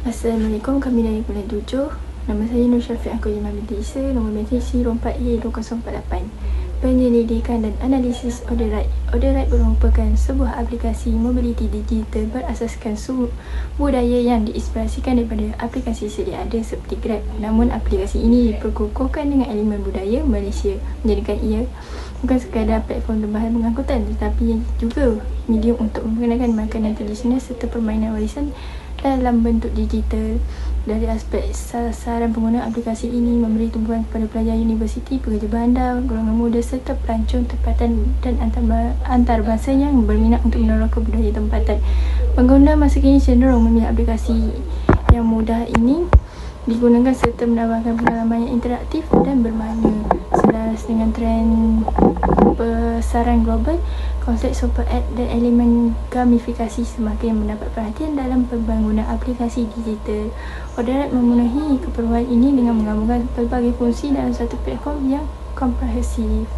Assalamualaikum, kami dari Bulan 7. Nama saya Nur Syafiq Angkojimah binti Isa, nombor BTC 04E2048. Penyelidikan dan analisis Order Right. Order Right merupakan sebuah aplikasi mobiliti digital berasaskan budaya yang diinspirasikan daripada aplikasi sedia ada seperti Grab. Namun aplikasi ini diperkukuhkan dengan elemen budaya Malaysia, menjadikan ia bukan sekadar platform tambahan pengangkutan tetapi juga medium untuk memperkenalkan makanan tradisional serta permainan warisan dalam bentuk digital. Dari aspek sasaran pengguna, aplikasi ini memberi tumpuan kepada pelajar universiti, pekerja bandar, golongan muda serta pelancong tempatan dan antarabangsa yang berminat untuk meneroka budaya tempatan. Pengguna masa kini cenderung memilih aplikasi yang mudah ini digunakan serta menambahkan pengalaman yang interaktif dan bermakna. Selaras dengan trend pasaran global, konsep super app dan elemen gamifikasi semakin mendapat perhatian dalam pembangunan aplikasi digital. Order Right memenuhi keperluan ini dengan menggabungkan pelbagai fungsi dalam satu platform yang komprehensif.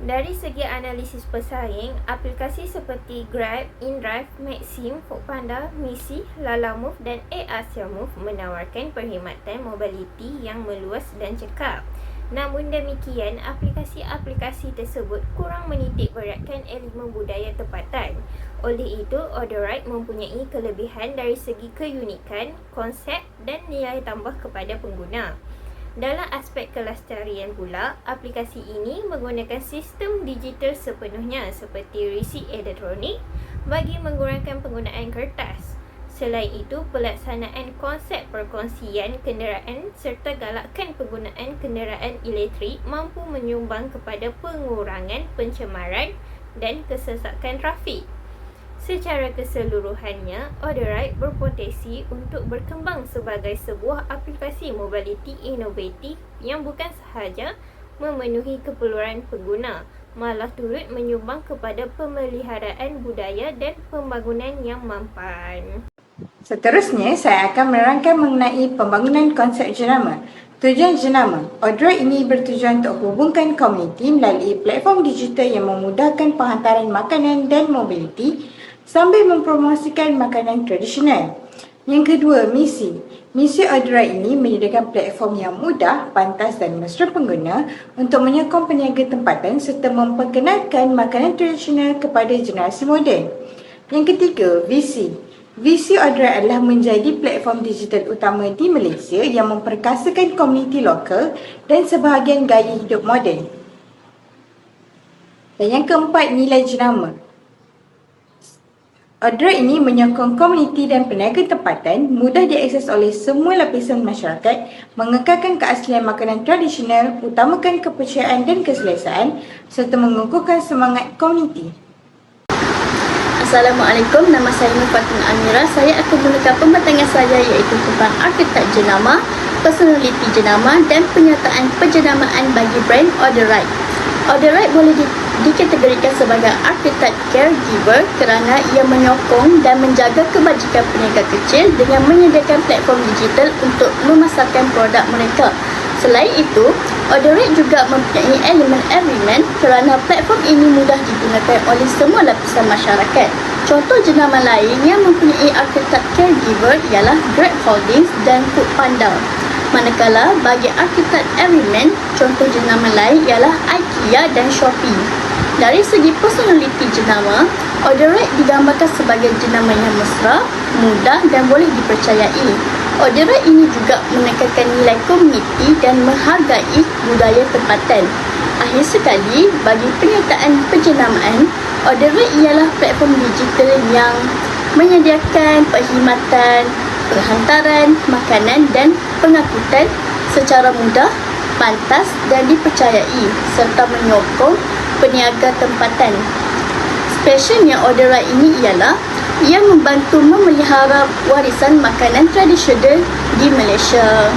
Dari segi analisis pesaing, aplikasi seperti Grab, InDrive, Maxim, Foodpanda, Misi, Lalamove dan Asia Move menawarkan perkhidmatan mobiliti yang meluas dan cekap. Namun demikian, aplikasi-aplikasi tersebut kurang menitik beratkan elemen budaya tempatan. Oleh itu, Order Right mempunyai kelebihan dari segi keunikan, konsep dan nilai tambah kepada pengguna. Dalam aspek kelestarian pula, aplikasi ini menggunakan sistem digital sepenuhnya seperti resit elektronik bagi mengurangkan penggunaan kertas. Selain itu, pelaksanaan konsep perkongsian kenderaan serta galakkan penggunaan kenderaan elektrik mampu menyumbang kepada pengurangan pencemaran dan kesesakan trafik. Secara keseluruhannya, Order Right berpotensi untuk berkembang sebagai sebuah aplikasi mobiliti inovatif yang bukan sahaja memenuhi keperluan pengguna, malah turut menyumbang kepada pemeliharaan budaya dan pembangunan yang mampan. Seterusnya, saya akan menerangkan mengenai pembangunan konsep jenama. Tujuan jenama, Order Right ini bertujuan untuk hubungkan komuniti melalui platform digital yang memudahkan penghantaran makanan dan mobiliti sambil mempromosikan makanan tradisional. Yang kedua, misi. Misi Order Right ini menyediakan platform yang mudah, pantas dan mesra pengguna untuk menyokong peniaga tempatan serta memperkenalkan makanan tradisional kepada generasi moden. Yang ketiga, visi. Visi Order Right adalah menjadi platform digital utama di Malaysia yang memperkasakan komuniti lokal dan sebahagian gaya hidup moden. Dan yang keempat, nilai jenama. Order Right ini menyokong komuniti dan peniaga tempatan, mudah diakses oleh semua lapisan masyarakat, mengekalkan keaslian makanan tradisional, utamakan kepercayaan dan keselesaan serta mengukuhkan semangat komuniti. Assalamualaikum, nama saya Nur Fatin Amira. Saya akan menggunakan pembatangan saya iaitu tentang arkitek jenama, personaliti jenama dan penyataan penjenamaan bagi brand Order Right. Order Right boleh dikategorikan sebagai arkitek caregiver kerana ia menyokong dan menjaga kebajikan peniaga kecil dengan menyediakan platform digital untuk memasarkan produk mereka. Selain itu, Order Right juga mempunyai elemen everyman kerana platform ini mudah digunakan oleh semua lapisan masyarakat. Contoh jenama lain yang mempunyai arkitek caregiver ialah Grab Holdings dan Foodpanda. Manakala bagi arkitek everyman, contoh jenama lain ialah IKEA dan Shopee. Dari segi personaliti jenama, Order Right digambarkan sebagai jenama yang mesra, mudah dan boleh dipercayai. Order Right ini juga menekankan nilai komuniti dan menghargai budaya tempatan. Akhir sekali, bagi penyataan penjenamaan, Order Right ialah platform digital yang menyediakan perkhidmatan, penghantaran, makanan dan pengangkutan secara mudah, pantas dan dipercayai serta menyokong peniaga tempatan. Spesialnya Order Right ini ialah ia membantu memelihara warisan makanan tradisional di Malaysia.